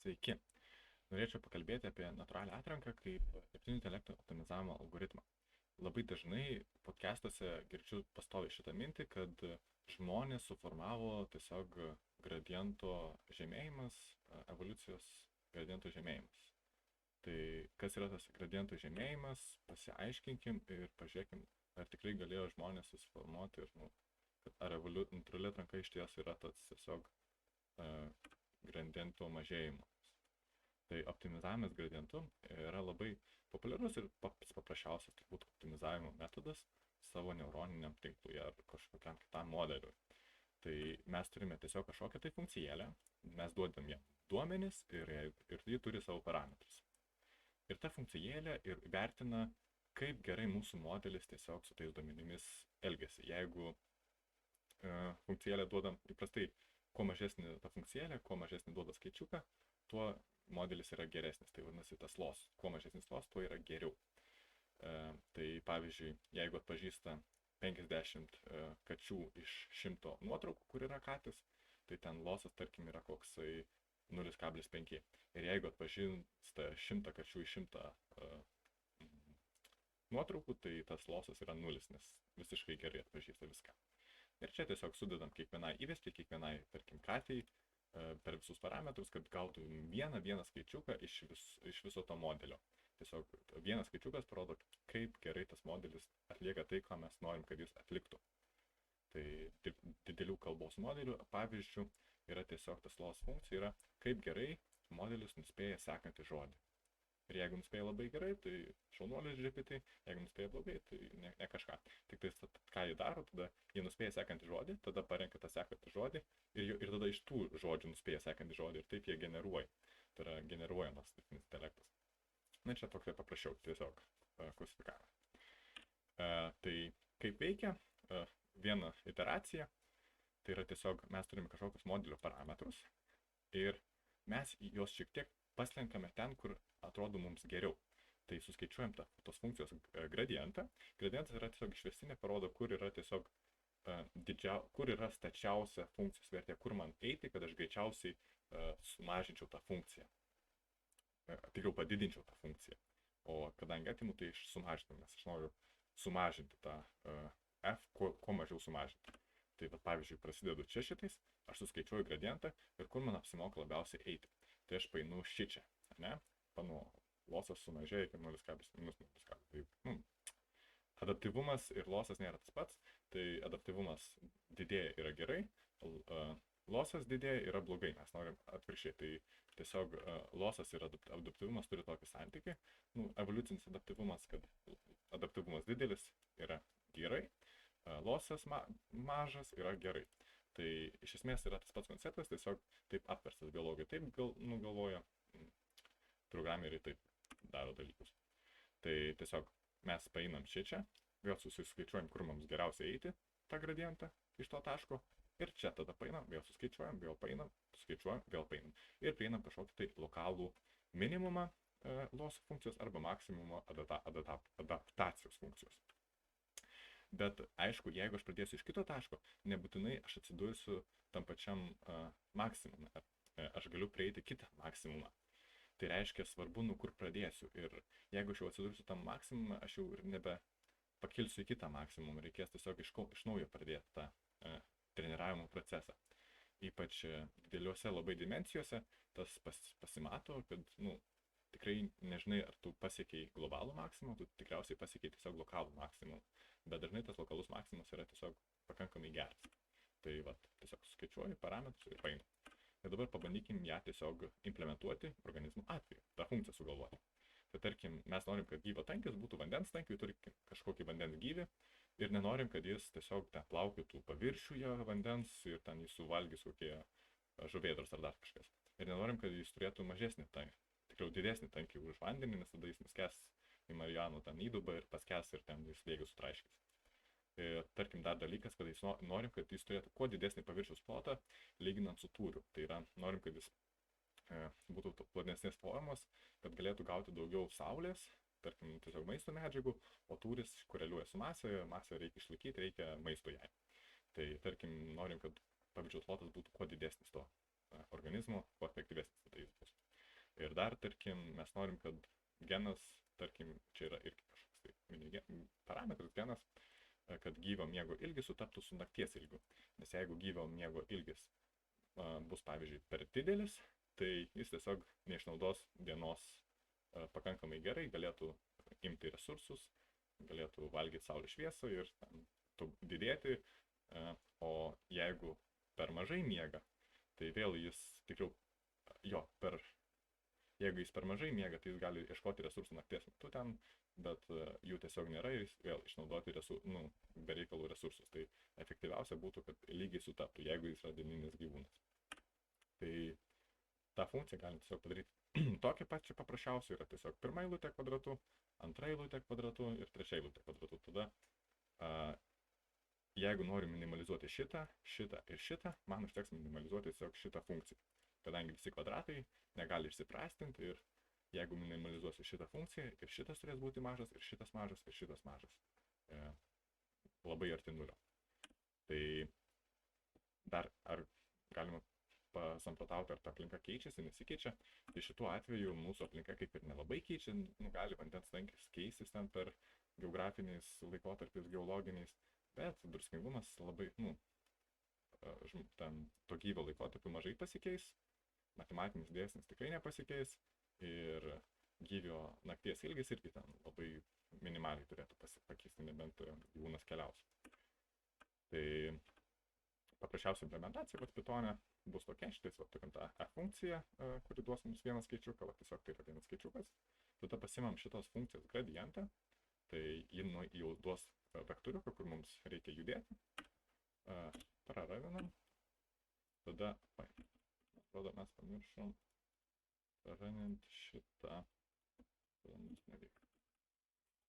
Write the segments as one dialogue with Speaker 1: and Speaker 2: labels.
Speaker 1: Sveiki. Norėčiau pakalbėti apie natūralią atranką kaip dirbtinio intelekto optimizavimo algoritmą. Labai dažnai podcastuose girdžiu pastoviai šitą mintį, kad žmonės suformavo tiesiog gradiento žemėjimas, evoliucijos gradiento žemėjimas. Tai kas yra tas gradiento žemėjimas, pasiaiškinkim ir pažiūrėkim, ar tikrai galėjo žmonės susiformuoti ir ar natūrali atranka iš ties yra tas tiesiog gradiento mažėjimo. Tai optimizavimas gradientu yra labai populiarus ir paprasčiausias turbūt optimizavimo metodas savo neuroniniam tinklui ar kažkokiam kitam modeliui. Tai mes turime tiesiog kažkokią tai funkcijėlę, mes duodam jam duomenis ir ji turi savo parametrus. Ir ta funkcijėlė ir vertina, kaip gerai mūsų modelis tiesiog su tais duomenimis elgesi. Jeigu funkcijėlę duodam įprastai, kuo mažesnė ta funkcijėlė, kuo mažesnį duoda skaičiuką, tuo modelis yra geresnis. Tai vadinasi tas loss. Kuo mažesnis loss, tuo yra geriau. Tai pavyzdžiui, jeigu atpažįsta 50 kačių iš 100 nuotraukų, kur yra katės, tai ten lossas, tarkim, yra koksai 0,5. Ir jeigu atpažįsta 100 kačių iš 100 nuotraukų, tai tas lossas yra 0, nes visiškai gerai atpažįsta viską. Ir čia tiesiog sudedam kiekvienai įvesti, kiekvienai, tarkim, katei per visus parametrus, kad gautų vieną skaičiuką iš viso to modelio. Tiesiog vienas skaičiukas parodo, kaip gerai tas modelis atlieka tai, ką mes norim, kad jis atliktų. Tai didelių kalbos modelių pavyzdžių yra tiesiog tas loss funkcija, yra kaip gerai modelis nuspėja sekantį žodį. Ir jeigu nuspėja labai gerai, tai šaunuolis GPT, jeigu nuspėja blogai, tai ne kažką. Tik tai, ką jie daro, tada jie nuspėja sekantį žodį, tada parenka tą sekantį žodį ir tada iš tų žodžių nuspėja sekantį žodį ir taip jie generuoja. Tai yra generuojamas dirbtinis intelektas. Na, čia tokia paprasčiau, tiesiog klasifikavimą. Tai kaip veikia viena iteracija, tai yra tiesiog mes turime kažkokius modelio parametrus ir mes juos šiek tiek paslenkame ten, kur atrodo mums geriau. Tai suskaičiuojam tos funkcijos gradientą. Gradientas yra tiesiog išvestinė, parodo, kur yra tiesiog kur yra stačiausia funkcijos vertė, kur man eiti, kad aš greičiausiai sumažinčiau tą funkciją. Tikriau padidinčiau tą funkciją. O kadangi atimu, tai aš sumažinau, nes aš noriu sumažinti tą f, kuo mažiau sumažinti. Tai pavyzdžiui, prasidedu čia šitais, aš suskaičiuoju gradientą ir kur man apsimoka labiausiai eiti. Tai aš painu šičia, ne? Panu lossas sumažėja iki 0,0. Adaptyvumas ir lossas nėra tas pats, tai adaptyvumas didėja yra gerai, lossas didėja yra blogai, mes norim atvirkščiai. Tai tiesiog lossas ir adaptyvumas turi tokį santykį. Evoliucinis adaptyvumas, kad adaptyvumas didelis yra gerai, lossas mažas yra gerai. Tai iš esmės yra tas pats konceptas, tiesiog taip apverstas. Biologai taip galvoja, programeriai taip daro dalykus. Tai tiesiog mes paeinam čia, vėl susiskaičiuojam, kur mums geriausia eiti tą gradientą iš to taško. Ir čia tada paeinam, vėl suskaičiuojam, vėl paeinam, suskaičiuojam, vėl paeinam. Ir prieinam kažkokį tai lokalų minimumą loss funkcijos arba maksimumą adaptacijos funkcijos. Bet aišku, jeigu aš pradėsiu iš kito taško, nebūtinai aš atsidursiu tam pačiam maksimume. Aš galiu prieiti kitą maksimumą. Tai reiškia svarbu, kur pradėsiu. Ir jeigu aš jau atsidursiu tam maksimumą, aš jau ir nebe pakilsiu į kitą maksimumą. Reikės tiesiog iš naujo pradėti tą treniravimo procesą. Ypač dideliuose labai dimensijose tas pasimato, kad tikrai nežinai, ar tu pasiekiai globalų maksimumą, tu tikriausiai pasiekiai tiesiog lokalų maksimumą. Bet dažnai tas lokalus maksimumas yra tiesiog pakankamai geras. Tai tiesiog skaičiuoju parametrus ir painu. Ir dabar pabandykim ją tiesiog implementuoti organizmų atveju, tą funkciją sugalvoti. Tai tarkim, mes norim, kad gyvo tankis būtų vandens tankiui, turi kažkokį vandens gyvį ir nenorim, kad jis tiesiog ten plaukiotų paviršiuje vandens ir ten jis suvalgys kokie žuvėdros ar dar kažkas. Ir nenorim, kad jis turėtų mažesnį tankį, tikriau didesnį tankį už vandenį, nes tada jis nuskęs į Marijanų ten įdubą ir paskęs ir ten jis slėgius sutraiškys. Tarkim, dar dalykas, kad jis norim, kad jis turėtų kuo didesnį paviršiaus plotą, lyginant su tūriu. Tai yra, norim, kad jis būtų plonesnės formos, kad galėtų gauti daugiau saulės, tarkim, tiesiog maisto medžiagų, o tūris koreliuoja su masę reikia išlaikyti, reikia maisto jai. Tai tarkim, norim, kad paviršiaus plotas būtų kuo didesnis to organizmo, kuo efektyvesnis. Tai dar, tarkim, mes norim, kad genas, tarkim, čia yra irgi kažkoks tai parametras genas, kad gyvo miego ilgis sutaptų su nakties ilgiu. Nes jeigu gyvo miego ilgis bus, pavyzdžiui, per didelis, tai jis tiesiog neišnaudos dienos pakankamai gerai, galėtų imti resursus, galėtų valgyti saulės šviesą ir didėti, o jeigu per mažai miega, tai vėl jis tikriau, jeigu jis per mažai miega, tai jis gali ieškoti resursų nakties metu ten, bet jų tiesiog nėra ir jis vėl išnaudoti be reikalų resursus. Tai efektyviausia būtų, kad lygiai sutaptų, jeigu jis yra dieninis gyvūnas. Tai tą funkciją galim tiesiog padaryti tokią pačią paprasčiausią, yra tiesiog pirma eilutė kvadratu, antra eilutė kvadratu ir trečia eilutė kvadratu. Tada, jeigu noriu minimalizuoti šitą ir šitą, man užteks minimalizuoti tiesiog šitą funkciją. Kadangi visi kvadratai negali išsiprastinti ir jeigu minimalizuosiu šitą funkciją ir šitas turės būti mažas, ir šitas mažas, ir šitas mažas. Labai arti nulio. Tai dar ar galima pasamprotauti, ar ta aplinka keičiasi, nesikeičia. Tai šituo atveju mūsų aplinka kaip ir nelabai keičia, gali vandens tankis keistis ten per geografiniais laikotarpiais, geologiniais, bet druskingumas labai, to gyvo laikotarpiu mažai pasikeis, matematinis dėsnis tikrai nepasikeis ir gyvio nakties ilgis irgi ten labai minimaliai turėtų pakeisti, nebent gyvūnas keliaus. Tai paprasčiausia implementacija Pythone bus tokia, šitais turim tą funkciją, kuri duos mums vieną skaičiuką, tiesiog tai yra vienas skaičiukas. Tada pasimam šitos funkcijos gradientą, tai ji jau duos vektoriuką, kur mums reikia judėti. Praravinam. Tada, atrodo, mes pamiršom praranint šitą.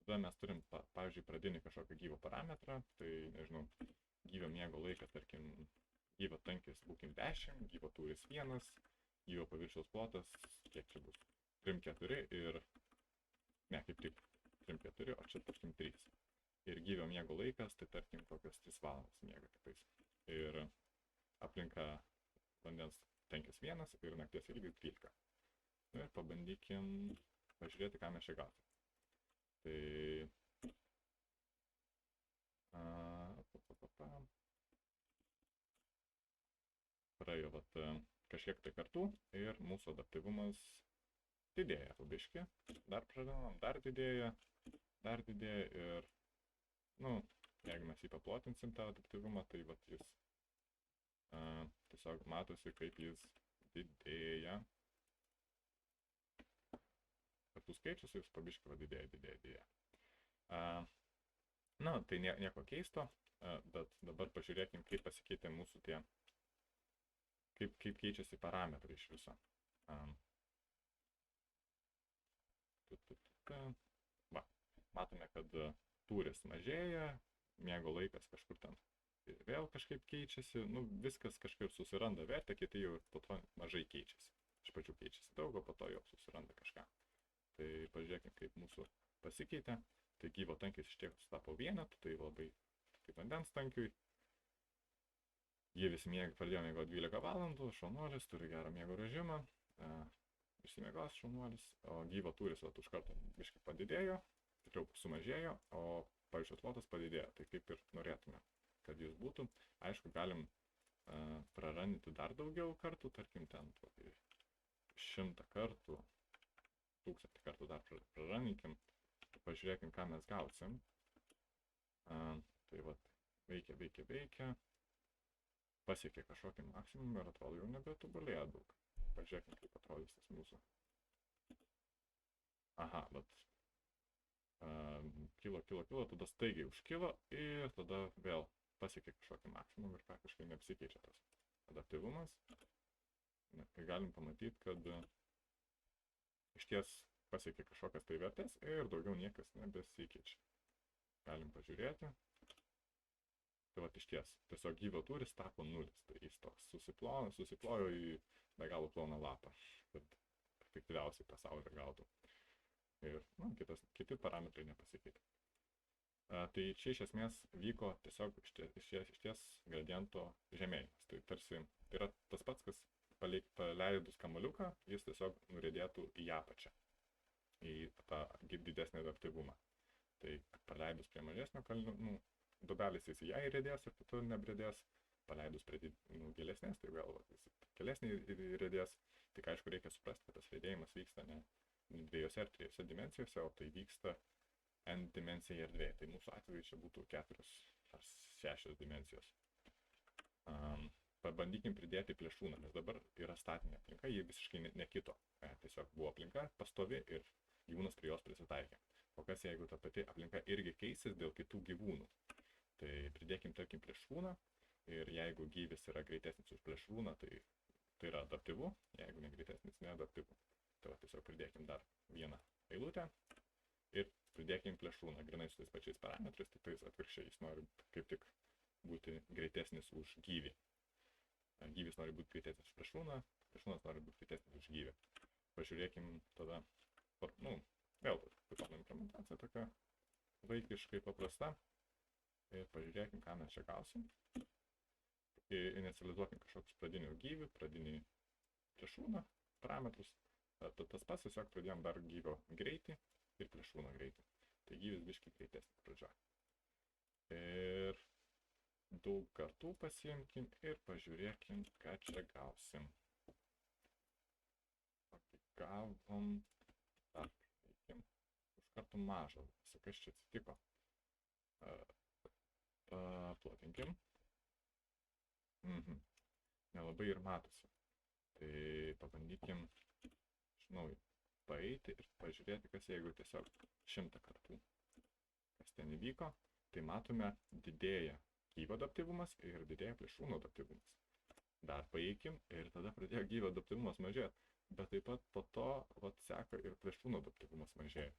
Speaker 1: Tada mes turim, pavyzdžiui, pradinį kažkokį gyvo parametrą, tai, nežinau, gyvo miego laikas, tarkim, gyvo tankis būkim 10, gyvo tūris 1, gyvo paviršiaus plotas, kiek čia bus, 3-4 ir, ne, kaip tik, 3-4, o čia, tarkim, 3. Ir gyvo miego laikas, tai, tarkim, kokios 3 valandas miego kitais. Ir aplinka vandens tankis 1 ir nakties ilgis 12. Ir pabandykim pažiūrėti, ką mes čia gausim. Tai praėjo kažkiek tai kartų ir mūsų adaptyvumas didėja biškį. Dar pradedam, dar didėja ir, jeigu mes jį paplotinsim tą adaptyvumą, tai jis tiesiog matosi, kaip jis didėja. Kartų skaičius jis pabiškį didėja. Tai nieko keisto, bet dabar pažiūrėkim, kaip pasikeitė mūsų kaip keičiasi parametrai iš viso. Matome, kad tūris mažėja, miego laikas kažkur ten vėl kažkaip keičiasi, viskas kažkaip susiranda vertę, kiti jau po to mažai keičiasi. Iš pačių keičiasi daug, o po to jau susiranda kažką. Tai pažiūrėkime, kaip mūsų pasikeitė. Tai gyvo tankis iš tiek tapo vienetu, tai labai kaip vandens tankiui. Gyvis pradėjo miego 12 valandų, šaunuolis, turi gerą miego režimą, išsimiegos šaunuolis, o gyvo tūris už kartą biškį padidėjo, tikriau sumažėjo, o paviršiaus plotas padidėjo. Tai kaip ir norėtume, kad jis būtų. Aišku, galim prarandyti dar daugiau kartų, tarkim ten 100 kartų, 1000 kartų dar prarandykim. Pažiūrėkim, ką mes gausim. Tai veikia. Pasiekė kažkokį maksimumą ir atrodo jau nebetobulėja daug. Pažiūrėkim, kaip atrodys tas mūsų. Aha, kilo, tada staigiai užkilo ir tada vėl pasiekė kažkokį maksimumą ir praktiškai neapsikeičia tas adaptyvumas. Tai galim pamatyti, kad iš ties pasiekė kažkokias tai vertės ir daugiau niekas nebesikeičia. Galim pažiūrėti. Tai iš ties, tiesiog gyvo tūris tapo 0. Tai jis toks susiplojo į be galo ploną lapą, kad efektyviausiai tą saulę gautų. Ir kiti parametrai nepasikeitė. Tai čia iš esmės vyko tiesiog iš ties gradiento žemėjimas. Tai tarsi yra tas pats, kas paleidus kamuoliuką, jis tiesiog nuriedėtų į apačią, į tą didesnį adaptyvumą. Tai paleidus prie mažesnio kalnių, dubelis jis į ją įriedės ir kitur nebridės, paleidus prie gilesnės, tai vėl gilesnį įriedės. Tik aišku, reikia suprasti, kad tas riedėjimas vyksta ne 2 ar 3 dimensijose, o tai vyksta n dimensija erdvėje. Tai mūsų atveju čia būtų 4 ar 6 dimensijos. Pabandykim pridėti plėšrūną, nes dabar yra statinė aplinka, jie visiškai nekito. Tiesiog buvo aplinka pastovi ir gyvūnas prie jos prisitaikė. O kas jeigu ta pati aplinka irgi keisis dėl kitų gyvūnų? Tai pridėkim, tarkim, plėšrūną ir jeigu gyvis yra greitesnis už plėšrūną, tai yra adaptyvu, jeigu negreitesnis, neadaptyvu. Tai va, tiesiog pridėkim dar vieną eilutę ir pridėkim plėšrūną, grinai su tais pačiais parametrais, tik tais atvirkščiai, jis nori kaip tik būti greitesnis už gyvį. Gyvis nori būti greitesnis už plėšrūną, plėšrūnas nori būti greitesnis už gyvį. Pažiūrėkim tada, vėl Python implementacija tokia vaikiškai paprasta. Ir pažiūrėkim, ką mes čia gausim. Inicializuokim kažkokius pradinių gyvių, pradinį plėšrūną, parametrus. Tas pats tiesiog pradėjom dar gyvio greitį ir plėšrūno greitį. Tai gyvis biškai greitesnis pradžioje. Ir daug kartų pasiimkim ir pažiūrėkim, ką čia gausim. Gavom, dar veikim, už kartų mažą, kas čia atsitiko. Plotinkim. Nelabai ir matosi. Tai pabandykim iš naujo paeiti ir pažiūrėti, kas jeigu tiesiog 100 kartų. Kas ten įvyko, tai matome didėja gyvio adaptyvumas ir didėja plėšrūno adaptyvumas. Dar paeikim ir tada pradėjo gyvio adaptyvumas mažėti, bet taip pat po to seka ir plėšrūno adaptyvumas mažėja.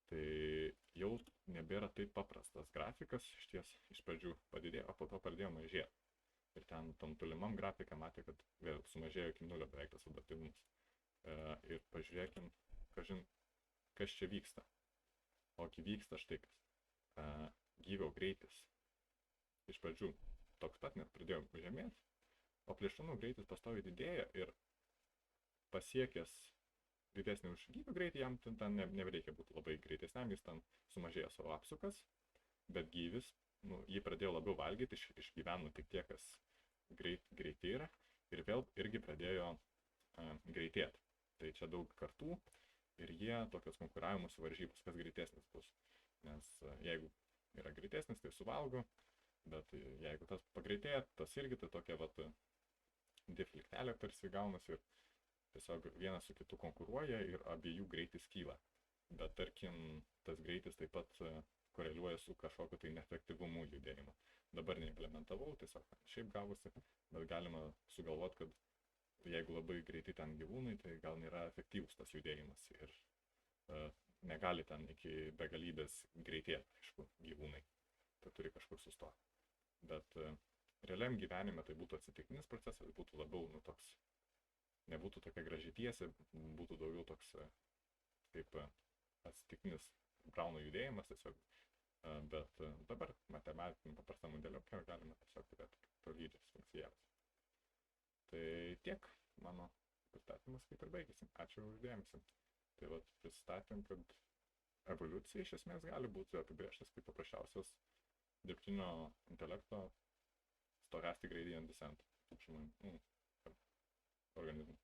Speaker 1: Tai jau nebėra taip paprastas grafikas, iš pradžių padidėjo, o po to pradėjo mažėti. Ir ten tam tolimam grafiką matė, kad vėl sumažėjo iki 0 beveik tas adaptyvumas. Ir pažiūrėkim, kas čia vyksta. Ogi vyksta štai kas. Gyvio greitis iš pradžių toks pat, net pradėjo žemėti, o plėšrūnų greitis pastoviai didėja ir pasiekęs didesnį už gyvio greitį, jam ten nereikia būti labai greitesniam, jis ten sumažėjo savo apsukas, bet gyvis, jį pradėjo labiau valgyti, išgyveno tik tie, kas greiti yra, ir vėl irgi pradėjo greitėti. Tai čia daug kartų ir jie tokios konkuravimus varžybos, kas greitesnis bus. Nes jeigu yra greitesnis, tai suvalgo, bet jeigu tas pagreitėja, tas irgi tai tokia difliktelė tarsi gaunasi ir tiesiog vienas su kitu konkuruoja ir abiejų greitis kyla. Bet tarkim, tas greitis taip pat koreliuoja su kažkokiu tai neefektyvumu judėjimu. Dabar neimplementavau, tiesiog šiaip gavosi, bet galima sugalvoti, kad jeigu labai greitai ten gyvūnai, tai gal nėra efektyvus tas judėjimas ir negali ten iki begalybės greitėti, aišku, gyvūnai. Tai turi kažkur sustoti. Bet realiam gyvenime tai būtų atsitiktinis procesas, būtų labiau toks, nebūtų tokia graži tiesė, būtų daugiau toks kaip atsitiktinis Brauno judėjimas tiesiog, bet dabar matematiniam paprastam modeliu galime tiesiog turėti tolydžias funkcijas. Tai tiek mano pristatymas kaip ir baigėsi. Ačiū už dėmesį. Tai pristatėm, kad evoliucija iš esmės gali būti apibrėžtas kaip paprasčiausias dirbtinio intelekto stochastic gradient descent organizmų.